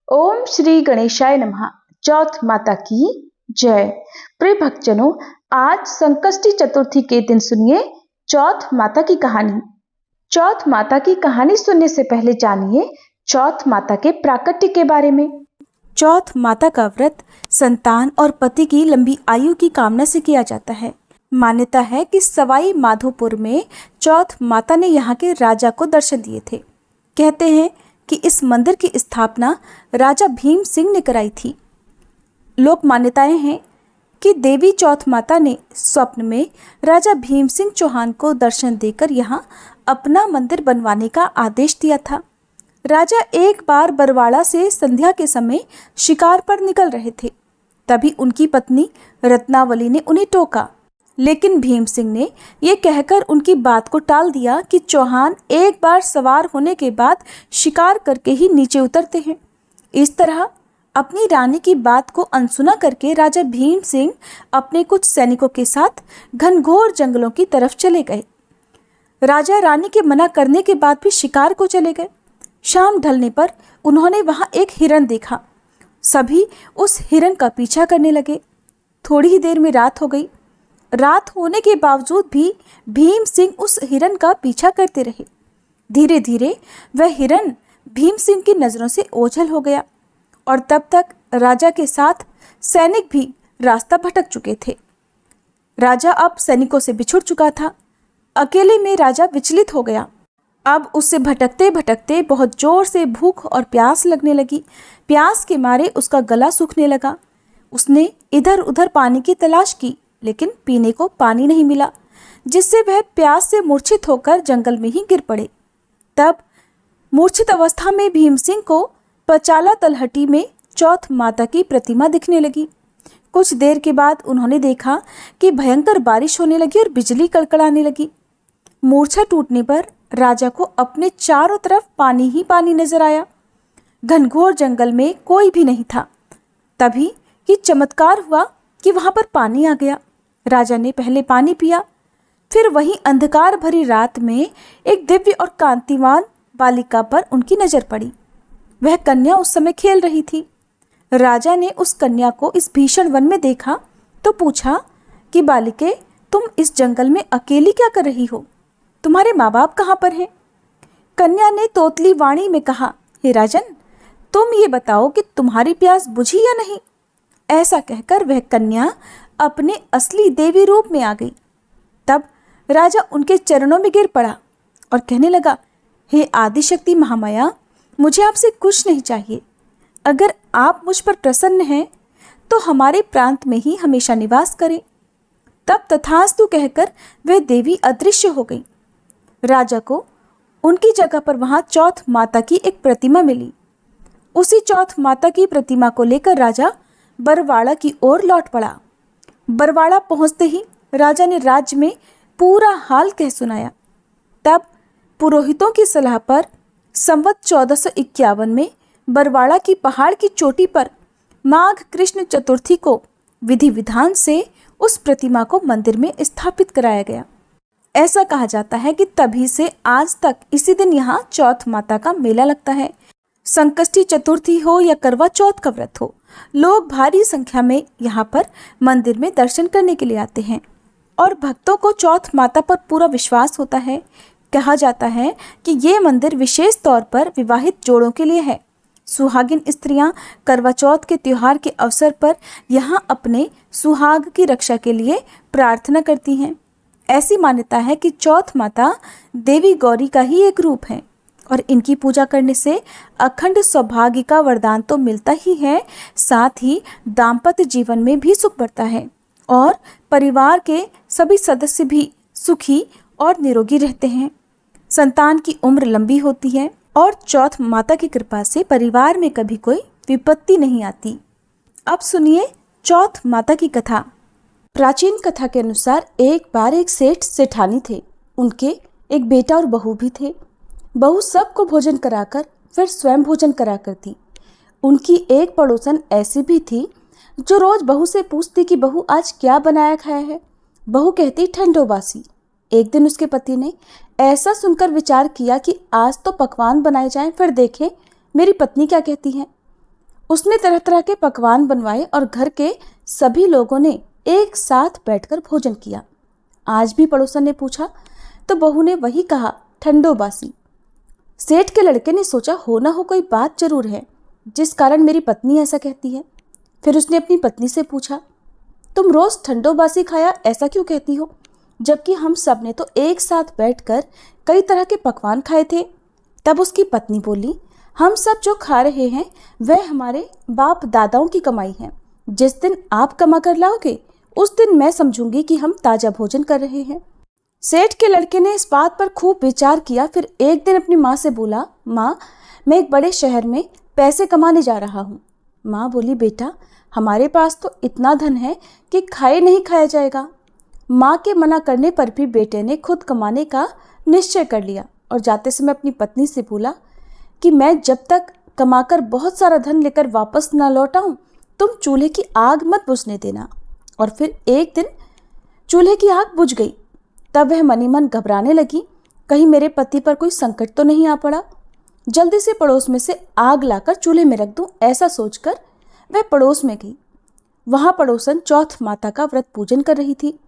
ओम श्री गणेशाय नमः। चौथ माता की जय। प्रिय भक्तजनों, आज संकष्टी चतुर्थी के दिन सुनिए चौथ माता की कहानी। चौथ माता की कहानी सुनने से पहले जानिए चौथ माता के प्राकट्य के बारे में। चौथ माता का व्रत संतान और पति की लंबी आयु की कामना से किया जाता है। मान्यता है कि सवाई माधोपुर में चौथ माता ने यहाँ के राजा को दर्शन दिए थे। कहते हैं कि इस मंदिर की स्थापना राजा भीम सिंह ने कराई थी। लोक मान्यताएं हैं कि देवी चौथ माता ने स्वप्न में राजा भीम सिंह चौहान को दर्शन देकर यहाँ अपना मंदिर बनवाने का आदेश दिया था। राजा एक बार बरवाड़ा से संध्या के समय शिकार पर निकल रहे थे। तभी उनकी पत्नी रत्नावली ने उन्हें टोका, लेकिन भीम सिंह ने यह कहकर उनकी बात को टाल दिया कि चौहान एक बार सवार होने के बाद शिकार करके ही नीचे उतरते हैं। इस तरह अपनी रानी की बात को अनसुना करके राजा भीम सिंह अपने कुछ सैनिकों के साथ घनघोर जंगलों की तरफ चले गए। राजा रानी के मना करने के बाद भी शिकार को चले गए। शाम ढलने पर उन्होंने वहां एक हिरन देखा। सभी उस हिरन का पीछा करने लगे। थोड़ी ही देर में रात हो गई। रात होने के बावजूद भी भीम सिंह उस हिरन का पीछा करते रहे। धीरे धीरे वह हिरन भीम सिंह की नज़रों से ओझल हो गया और तब तक राजा के साथ सैनिक भी रास्ता भटक चुके थे। राजा अब सैनिकों से बिछुड़ चुका था। अकेले में राजा विचलित हो गया। अब उससे भटकते भटकते बहुत जोर से भूख और प्यास लगने लगी। प्यास के मारे उसका गला सूखने लगा। उसने इधर उधर पानी की तलाश की, लेकिन पीने को पानी नहीं मिला, जिससे वह प्यास से मूर्छित होकर जंगल में ही गिर पड़े। तब मूर्छित अवस्था में भीम सिंह को पचाला तलहटी में चौथ माता की प्रतिमा दिखने लगी। कुछ देर के बाद उन्होंने देखा कि भयंकर बारिश होने लगी और बिजली कड़कड़ाने लगी। मूर्छा टूटने पर राजा को अपने चारों तरफ पानी ही पानी नजर आया। घनघोर जंगल में कोई भी नहीं था। तभी ये चमत्कार हुआ कि वहां पर पानी आ गया। राजा ने पहले पानी पिया, फिर वहीं अंधकार भरी रात में एक दिव्य और कांतिमान बालिका पर उनकी नजर पड़ी। वह कन्या उस समय खेल रही थी। राजा ने उस कन्या को इस भीषण वन में देखा तो पूछा कि बालिके, तुम इस जंगल में अकेली क्या कर रही हो? तुम्हारे माँ बाप कहाँ पर हैं? कन्या ने तोतली वाणी में कहा, हे राजन, तुम ये बताओ कि तुम्हारी प्यास बुझी या नहीं। ऐसा कहकर वह कन्या अपने असली देवी रूप में आ गई। तब राजा उनके चरणों में गिर पड़ा और कहने लगा, हे आदिशक्ति महामाया, मुझे आपसे कुछ नहीं चाहिए। अगर आप मुझ पर प्रसन्न हैं तो हमारे प्रांत में ही हमेशा निवास करें। तब तथास्तु कहकर वह देवी अदृश्य हो गई। राजा को उनकी जगह पर वहां चौथ माता की एक प्रतिमा मिली। उसी चौथ माता की प्रतिमा को लेकर राजा बरवाड़ा की ओर लौट पड़ा। बरवाड़ा पहुंचते ही राजा ने राज्य में पूरा हाल कह सुनाया। तब पुरोहितों की सलाह पर संवत 1451 में बरवाड़ा की पहाड़ की चोटी पर माघ कृष्ण चतुर्थी को विधि विधान से उस प्रतिमा को मंदिर में स्थापित कराया गया। ऐसा कहा जाता है कि तभी से आज तक इसी दिन यहाँ चौथ माता का मेला लगता है। संकष्टी चतुर्थी हो या करवा चौथ का व्रत हो, लोग भारी संख्या में यहाँ पर मंदिर में दर्शन करने के लिए आते हैं और भक्तों को चौथ माता पर पूरा विश्वास होता है। कहा जाता है कि ये मंदिर विशेष तौर पर विवाहित जोड़ों के लिए है। सुहागिन स्त्रियां करवा चौथ के त्योहार के अवसर पर यहाँ अपने सुहाग की रक्षा के लिए प्रार्थना करती हैं। ऐसी मान्यता है कि चौथ माता देवी गौरी का ही एक रूप है और इनकी पूजा करने से अखंड सौभाग्य का वरदान तो मिलता ही है, साथ ही दाम्पत्य जीवन में भी सुख बढ़ता है और परिवार के सभी सदस्य भी सुखी और निरोगी रहते हैं। संतान की उम्र लंबी होती है और चौथ माता की कृपा से परिवार में कभी कोई विपत्ति नहीं आती। अब सुनिए चौथ माता की कथा। प्राचीन कथा के अनुसार एक बार एक सेठ सेठानी थे। उनके एक बेटा और बहू भी थे। बहू सबको भोजन कराकर फिर स्वयं भोजन करा करती। उनकी एक पड़ोसन ऐसी भी थी जो रोज बहू से पूछती कि बहू आज क्या बनाया खाया है। बहू कहती ठंडो बासी। एक दिन उसके पति ने ऐसा सुनकर विचार किया कि आज तो पकवान बनाए जाएं, फिर देखें मेरी पत्नी क्या कहती है। उसने तरह तरह के पकवान बनवाए और घर के सभी लोगों ने एक साथ बैठकर भोजन किया। आज भी पड़ोसन ने पूछा तो बहू ने वही कहा, ठंडो बासी। सेठ के लड़के ने सोचा हो ना हो कोई बात जरूर है जिस कारण मेरी पत्नी ऐसा कहती है। फिर उसने अपनी पत्नी से पूछा, तुम रोज ठंडो बासी खाया ऐसा क्यों कहती हो, जबकि हम सब ने तो एक साथ बैठकर कई तरह के पकवान खाए थे। तब उसकी पत्नी बोली, हम सब जो खा रहे हैं वह हमारे बाप दादाओं की कमाई है। जिस दिन आप कमा कर लाओगे उस दिन मैं समझूंगी कि हम ताजा भोजन कर रहे हैं। सेठ के लड़के ने इस बात पर खूब विचार किया। फिर एक दिन अपनी माँ से बोला, माँ मैं एक बड़े शहर में पैसे कमाने जा रहा हूँ। माँ बोली, बेटा हमारे पास तो इतना धन है कि खाए नहीं खाया जाएगा। माँ के मना करने पर भी बेटे ने खुद कमाने का निश्चय कर लिया और जाते समय अपनी पत्नी से बोला कि मैं जब तक कमाकर बहुत सारा धन लेकर वापस ना लौट आऊं तुम चूल्हे की आग मत बुझने देना। और फिर एक दिन चूल्हे की आग बुझ गई। तब वह मनी मन घबराने लगी, कहीं मेरे पति पर कोई संकट तो नहीं आ पड़ा। जल्दी से पड़ोस में से आग लाकर चूल्हे में रख दूं, ऐसा सोचकर वह पड़ोस में गई। वहां पड़ोसन चौथ माता का व्रत पूजन कर रही थी।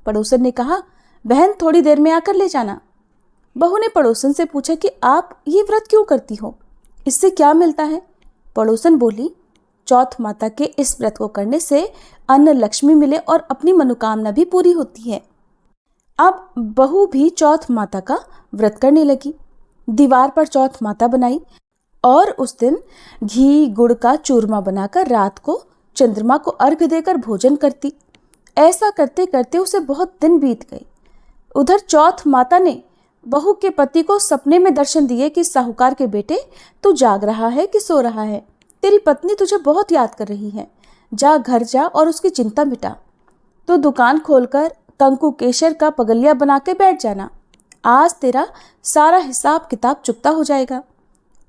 पड़ोसन ने कहा, बहन थोड़ी देर में आकर ले जाना। बहू ने पड़ोसन से पूछा कि आप ये व्रत क्यों करती हो, इससे क्या मिलता है। पड़ोसन बोली, चौथ माता के इस व्रत को करने से अन्न लक्ष्मी मिले और अपनी मनोकामना भी पूरी होती है। अब बहू भी चौथ माता का व्रत करने लगी। दीवार पर चौथ माता बनाई और उस दिन घी गुड़ का चूरमा बनाकर रात को चंद्रमा को अर्घ्य देकर भोजन करती। ऐसा करते करते उसे बहुत दिन बीत गए। उधर चौथ माता ने बहू के पति को सपने में दर्शन दिए कि साहूकार के बेटे तू जाग रहा है कि सो रहा है, तेरी पत्नी तुझे बहुत याद कर रही है, जा घर जा और उसकी चिंता मिटा। तो दुकान खोलकर कंकु केशर का पगलिया बना के बैठ जाना, आज तेरा सारा हिसाब किताब चुकता हो जाएगा।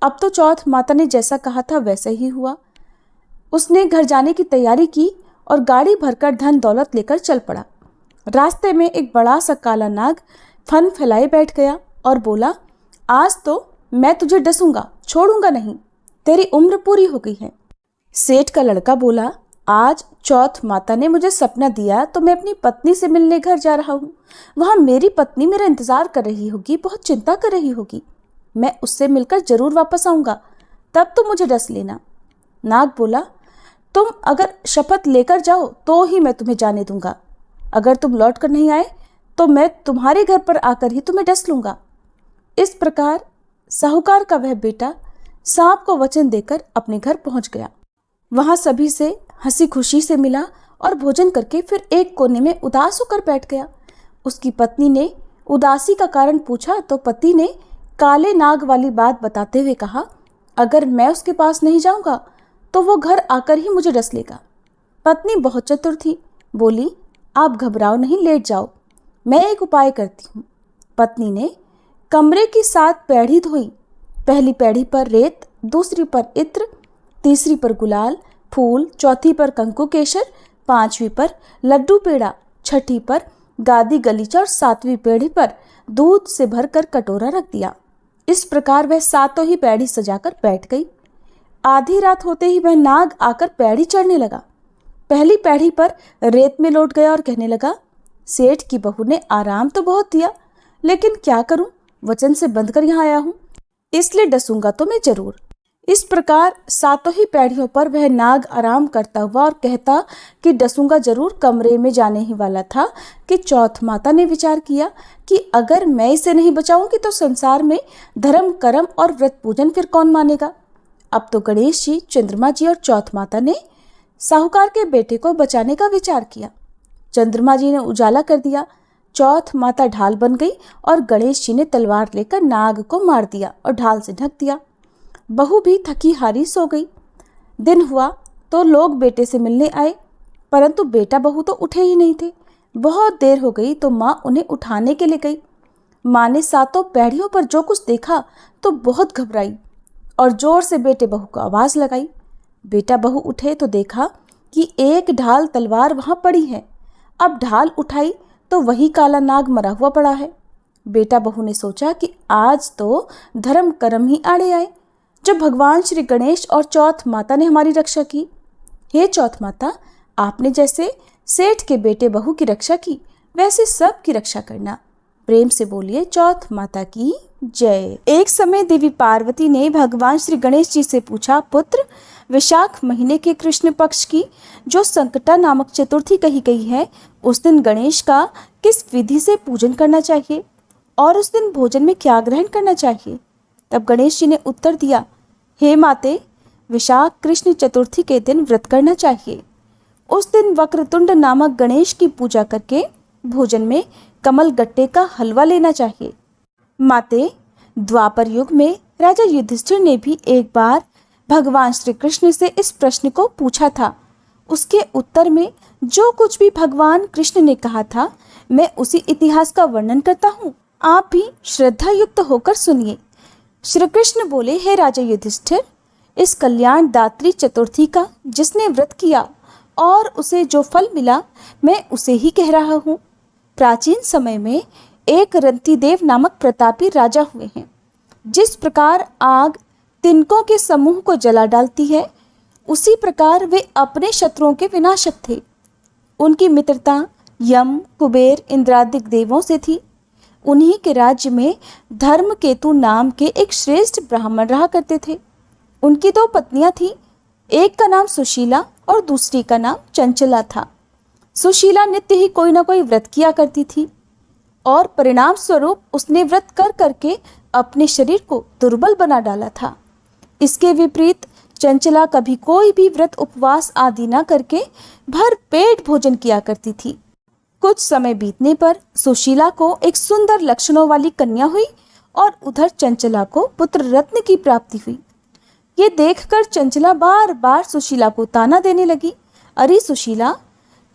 अब तो चौथ माता ने जैसा कहा था वैसा ही हुआ। उसने घर जाने की तैयारी की और गाड़ी भरकर धन दौलत लेकर चल पड़ा। रास्ते में एक बड़ा सा काला नाग फन फैलाए बैठ गया और बोला, आज तो मैं तुझे डसूंगा, छोड़ूंगा नहीं, तेरी उम्र पूरी हो गई है। सेठ का लड़का बोला, आज चौथ माता ने मुझे सपना दिया तो मैं अपनी पत्नी से मिलने घर जा रहा हूँ। वहाँ मेरी पत्नी मेरा इंतजार कर रही होगी, बहुत चिंता कर रही होगी। मैं उससे मिलकर जरूर वापस आऊँगा, तब तो मुझे डस लेना। नाग बोला, तुम अगर शपथ लेकर जाओ तो ही मैं तुम्हें जाने दूंगा, अगर तुम लौट कर नहीं आए तो मैं तुम्हारे घर पर आकर ही तुम्हें डस लूंगा। इस प्रकार साहूकार का वह बेटा सांप को वचन देकर अपने घर पहुंच गया। वहां सभी से हंसी खुशी से मिला और भोजन करके फिर एक कोने में उदास होकर बैठ गया। उसकी पत्नी ने उदासी का कारण पूछा तो पति ने काले नाग वाली बात बताते हुए कहा, अगर मैं उसके पास नहीं जाऊंगा तो वो घर आकर ही मुझे डस लेगा। पत्नी बहुत चतुर थी, बोली, आप घबराओ नहीं, लेट जाओ, मैं एक उपाय करती हूँ। पत्नी ने कमरे की 7 पैड़ी धोई। पहली पैड़ी पर रेत, दूसरी पर इत्र, तीसरी पर गुलाल फूल, चौथी पर कंकु केशर, 5वीं पर लड्डू पेड़ा, 6ठी पर गादी गलीचा और 7वीं पैड़ी पर दूध से भरकर कटोरा रख दिया। इस प्रकार वह 7 ही पैड़ी सजाकर बैठ गई। आधी रात होते ही वह नाग आकर पैड़ी चढ़ने लगा। पहली पैड़ी पर रेत में लौट गया और कहने लगा, सेठ की बहू ने आराम तो बहुत दिया, लेकिन क्या करूं, वचन से बंध कर यहाँ आया हूं, इसलिए डसूंगा तो मैं जरूर। इस प्रकार 7 ही पैड़ियों पर वह नाग आराम करता हुआ और कहता कि डसूंगा जरूर कमरे में जाने ही वाला था कि चौथ माता ने विचार किया कि अगर मैं इसे नहीं बचाऊंगी तो संसार में धर्म कर्म और व्रत पूजन फिर कौन मानेगा। अब तो गणेश जी, चंद्रमा जी और चौथ माता ने साहूकार के बेटे को बचाने का विचार किया। चंद्रमा जी ने उजाला कर दिया, चौथ माता ढाल बन गई और गणेश जी ने तलवार लेकर नाग को मार दिया और ढाल से ढक दिया। बहू भी थकी हारी सो गई। दिन हुआ तो लोग बेटे से मिलने आए, परंतु बेटा बहू तो उठे ही नहीं थे। बहुत देर हो गई तो माँ उन्हें उठाने के लिए गई। माँ ने 7 पैड़ियों पर जो कुछ देखा तो बहुत घबराई और जोर से बेटे बहू को आवाज़ लगाई। बेटा बहू उठे तो देखा कि एक ढाल तलवार वहाँ पड़ी है। अब ढाल उठाई तो वही काला नाग मरा हुआ पड़ा है। बेटा बहू ने सोचा कि आज तो धर्म कर्म ही आड़े आए, जो भगवान श्री गणेश और चौथ माता ने हमारी रक्षा की। हे चौथ माता, आपने जैसे सेठ के बेटे बहू की रक्षा की, वैसे सब की रक्षा करना। प्रेम से बोलिए चौथ माता की जय। एक समय देवी पार्वती ने भगवान श्री गणेश जी से पूछा, पुत्र, विशाख महीने के कृष्ण पक्ष की जो संकटा नामक चतुर्थी कही गई है, उस दिन गणेश का किस विधि से पूजन करना चाहिए और उस दिन भोजन में क्या ग्रहण करना चाहिए? तब गणेश जी ने उत्तर दिया, हे माते, विशाख कृष्ण चतुर्थी के दिन व्रत करना चाहिए। उस दिन वक्रतुंड नामक गणेश की पूजा करके भोजन में कमल गट्टे का हलवा लेना चाहिए। माते, द्वापर युग में राजा युधिष्ठिर ने भी एक बार भगवान श्री कृष्ण से इस प्रश्न को पूछा था। उसके उत्तर में जो कुछ भी भगवान कृष्ण ने कहा था, मैं उसी इतिहास का वर्णन करता हूँ। आप भी श्रद्धा युक्त होकर सुनिए। श्री कृष्ण बोले, हे राजा युधिष्ठिर, इस कल्याण दात्री चतुर्थी का जिसने व्रत किया और उसे जो फल मिला, मैं उसे ही कह रहा हूँ। प्राचीन समय में एक रंतिदेव नामक प्रतापी राजा हुए हैं। जिस प्रकार आग तिनकों के समूह को जला डालती है, उसी प्रकार वे अपने शत्रुओं के विनाशक थे। उनकी मित्रता यम, कुबेर, इंद्रादिक देवों से थी। उन्हीं के राज्य में धर्मकेतु नाम के एक श्रेष्ठ ब्राह्मण रहा करते थे। उनकी 2 पत्नियां थीं। एक का नाम सुशीला और दूसरी का नाम चंचला था। सुशीला नित्य ही कोई ना कोई व्रत किया करती थी और परिणाम स्वरूप उसने व्रत कर करके अपने शरीर को दुर्बल बना डाला था। इसके विपरीत चंचला कभी कोई भी व्रत उपवास आदि न करके भर पेट भोजन किया करती थी। कुछ समय बीतने पर सुशीला को एक सुंदर लक्षणों वाली कन्या हुई और उधर चंचला को पुत्र रत्न की प्राप्ति हुई। ये देखकर चंचला बार बार सुशीला को ताना देने लगी, अरे सुशीला,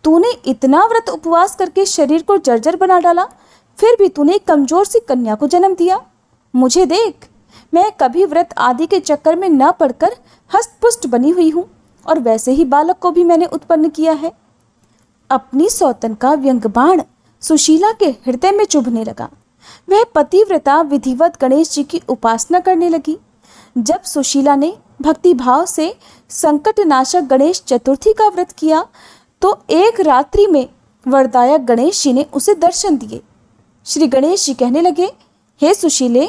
तूने इतना व्रत उपवास करके शरीर को जर्जर बना डाला, फिर भी तूने कमजोर सी कन्या को जन्म दिया। मुझे देख, मैं कभी व्रत आदि के चक्कर में न पड़कर हष्टपुष्ट बनी हुई हूँ और वैसे ही बालक को भी मैंने उत्पन्न किया है। अपनी सौतन का व्यंग बाण सुशीला के हृदय में चुभने लगा। वह पतिव्रता विधिवत गणेश जी की उपासना करने लगी। जब सुशीला ने भक्ति भाव से संकट नाशक गणेश चतुर्थी का व्रत किया तो एक रात्रि में वरदायक गणेश जी ने उसे दर्शन दिए। श्री गणेश जी कहने लगे, हे सुशीले,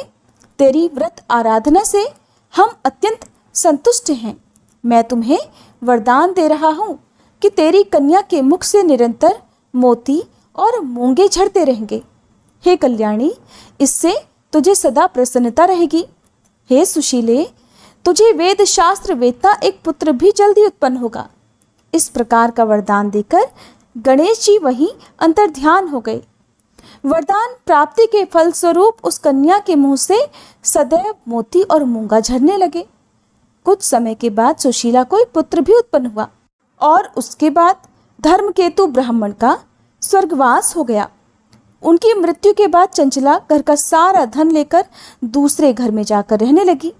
तेरी व्रत आराधना से हम अत्यंत संतुष्ट हैं। मैं तुम्हें वरदान दे रहा हूँ कि तेरी कन्या के मुख से निरंतर मोती और मूंगे झड़ते रहेंगे। हे कल्याणी, इससे तुझे सदा प्रसन्नता रहेगी। हे सुशीले, तुझे वेद शास्त्र वेदता एक पुत्र भी जल्दी उत्पन्न होगा। इस प्रकार का वरदान देकर गणेश जी वहीं अंतर्ध्यान हो गए। वरदान प्राप्ति के फलस्वरूप उस कन्या के मुंह से सदैव मोती और मूंगा झरने लगे। कुछ समय के बाद सुशीला को एक पुत्र भी उत्पन्न हुआ और उसके बाद धर्मकेतु ब्राह्मण का स्वर्गवास हो गया। उनकी मृत्यु के बाद चंचला घर का सारा धन लेकर दूसरे घर में जाकर रहने लगी,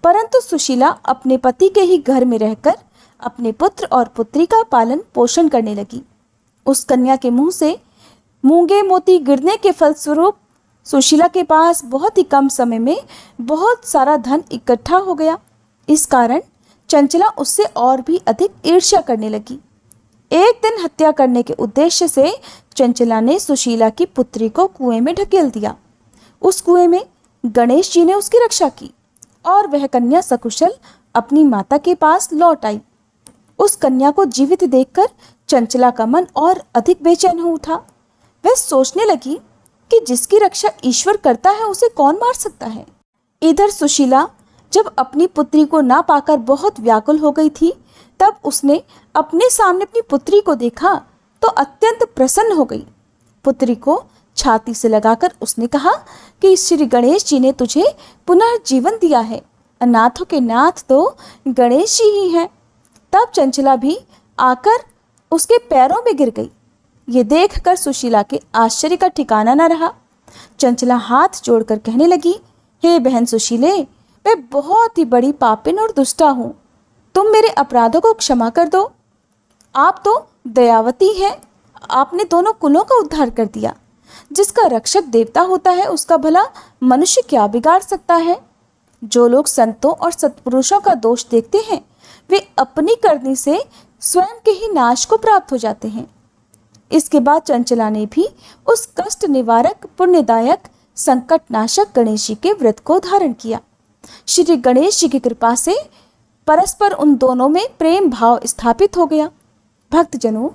परंतु सुशीला अपने पति के ही घर में रहकर अपने पुत्र और पुत्री का पालन पोषण करने लगी। उस कन्या के मुंह से मूंगे मोती गिरने के फलस्वरूप सुशीला के पास बहुत ही कम समय में बहुत सारा धन इकट्ठा हो गया। इस कारण चंचला उससे और भी अधिक ईर्ष्या करने लगी। एक दिन हत्या करने के उद्देश्य से चंचला ने सुशीला की पुत्री को कुएं में ढकेल दिया। उस कुएं में गणेश जी ने उसकी रक्षा की और वह कन्या सकुशल अपनी माता के पास लौट आई। उस कन्या को जीवित देखकर चंचला का मन और अधिक बेचैन हो उठा। वह सोचने लगी कि जिसकी रक्षा ईश्वर करता है उसे कौन मार सकता है। इधर सुशीला जब अपनी पुत्री को ना पाकर बहुत व्याकुल हो गई थी, तब उसने अपने सामने अपनी पुत्री को देखा तो अत्यंत प्रसन्न हो गई। पुत्री को छाती से लगाकर उसने कहा कि श्री गणेश जी ने तुझे पुनः जीवन दिया है। अनाथों के नाथ तो गणेश जी ही हैं। तब चंचला भी आकर उसके पैरों में गिर गई। ये देखकर सुशीला के आश्चर्य का ठिकाना न रहा। चंचला हाथ जोड़कर कहने लगी, हे बहन सुशीले, मैं बहुत ही बड़ी पापिन और दुष्टा हूँ। तुम मेरे अपराधों को क्षमा कर दो। आप तो दयावती हैं। आपने दोनों कुलों का उद्धार कर दिया। जिसका रक्षक देवता होता है उसका भला मनुष्य क्या बिगाड़ सकता है। जो लोग संतों और सत्पुरुषों का दोष देखते हैं वे अपनी करनी से स्वयं के ही नाश को प्राप्त हो जाते हैं। इसके बाद चंचला ने भी उस कष्ट निवारक, पुण्यदायक, संकट नाशक गणेश जी के व्रत को धारण किया। श्री गणेश जी की कृपा से परस्पर उन दोनों में प्रेम भाव स्थापित हो गया। भक्तजनों,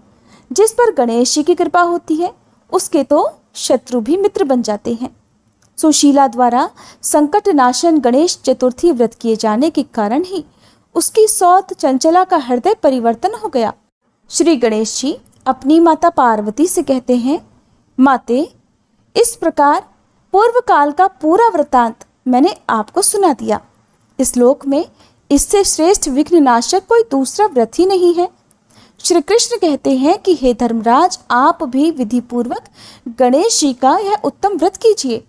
जिस पर गणेश जी की कृपा होती है उसके तो शत्रु भी मित्र बन जाते हैं। सुशीला द्वारा संकट नाशन गणेश चतुर्थी व्रत किए जाने के कारण ही उसकी सौत चंचला का हृदय परिवर्तन हो गया। श्री गणेश जी अपनी माता पार्वती से कहते हैं, माते, इस प्रकार पूर्व काल का पूरा वृतांत मैंने आपको सुना दिया। इस लोक में इससे श्रेष्ठ विघ्ननाशक कोई दूसरा व्रत ही नहीं है। श्री कृष्ण कहते हैं कि हे धर्मराज, आप भी विधि पूर्वक गणेश जी का यह उत्तम व्रत कीजिए।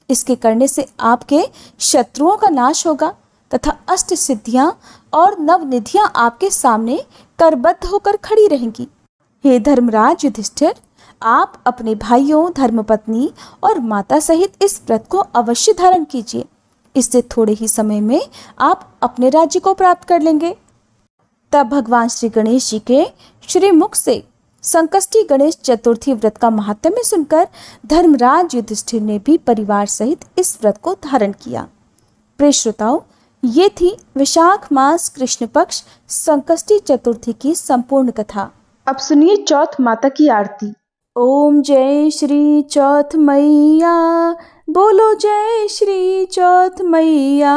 इसके करने से आपके शत्रुओं का नाश होगा तथा अष्ट सिद्धियां और नवनिधियां आपके सामने करबद्ध होकर खड़ी रहेंगी। हे धर्मराज युधिष्ठिर, आप अपने भाइयों, धर्मपत्नी और माता सहित इस व्रत को अवश्य धारण कीजिए। इससे थोड़े ही समय में आप अपने राज्य को प्राप्त कर लेंगे। तब भगवान श्री गणेश जी के श्री मुख से संकष्टी गणेश चतुर्थी व्रत का महात्म्य सुनकर धर्मराज युधिष्ठिर ने भी परिवार सहित इस व्रत को धारण किया। प्रिय श्रोताओ, ये थी वैशाख मास कृष्ण पक्ष संकष्टी चतुर्थी की संपूर्ण कथा। अब सुनिए चौथ माता की आरती। ओम जय श्री चौथ मैया, बोलो जय श्री चौथ मैया।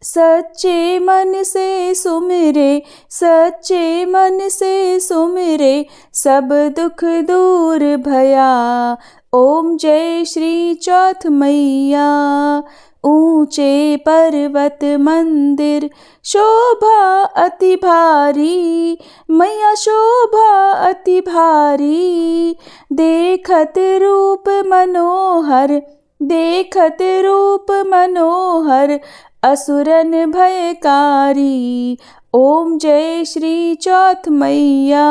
सच्चे मन से सुमिरे, सच्चे मन से सुमिरे, सब दुख दूर भया। ओम जय श्री चौथ मैया। ऊंचे पर्वत मंदिर शोभा अति भारी, मैया शोभा अति भारी। देखत रूप मनोहर, देखत रूप मनोहर, असुरन भयकारी। ओम जय श्री चौथ मैया।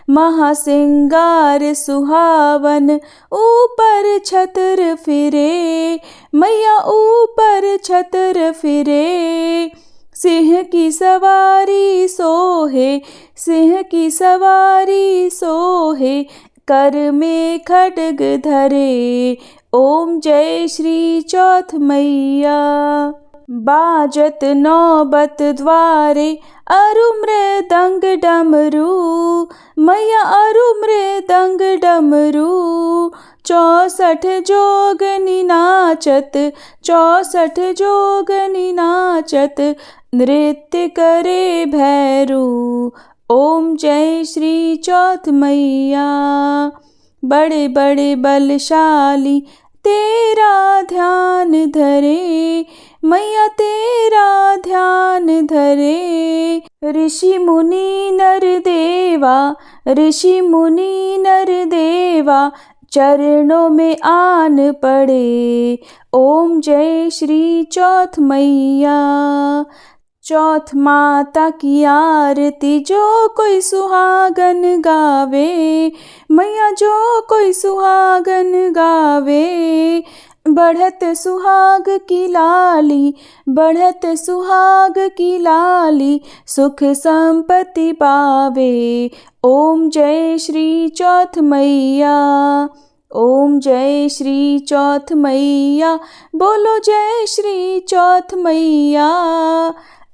महासिंगार सुहावन, ऊपर छतर फिरे, मैया ऊपर छतर फिरे। सिंह की सवारी सोहे, सिंह की सवारी सोहे, कर में खड्ग धरे। ओम जय श्री चौथ मैया। बाजत नौबत द्वारे, अरु मृदंग डमरू, मैया अरु मृदंग डमरू। 64 जोगनी नाचत, 64 जोगनी नाचत, नृत्य करे भैरू। ओम जय श्री चौथ मैया। बड़े बड़े बलशाली तेरा ध्यान धरे, मैया तेरा ध्यान धरे। ऋषि मुनि नर देवा, ऋषि मुनि नर देवा, चरणों में आन पड़े। ओम जय श्री चौथ मैया। चौथ माता की आरती जो कोई सुहागन गावे, मैया जो कोई सुहागन गावे। बढ़त सुहाग की लाली, बढ़त सुहाग की लाली, सुख संपत्ति पावे। ओम जय श्री चौथ मैया। ओम जय श्री चौथ मैया, बोलो जय श्री चौथ मैया।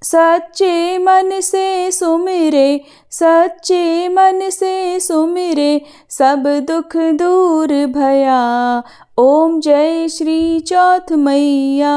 सच्चे मन से सुमिरे, सच्चे मन से सुमिरे, सब दुख दूर भया। ओम जय श्री चौथ मैया।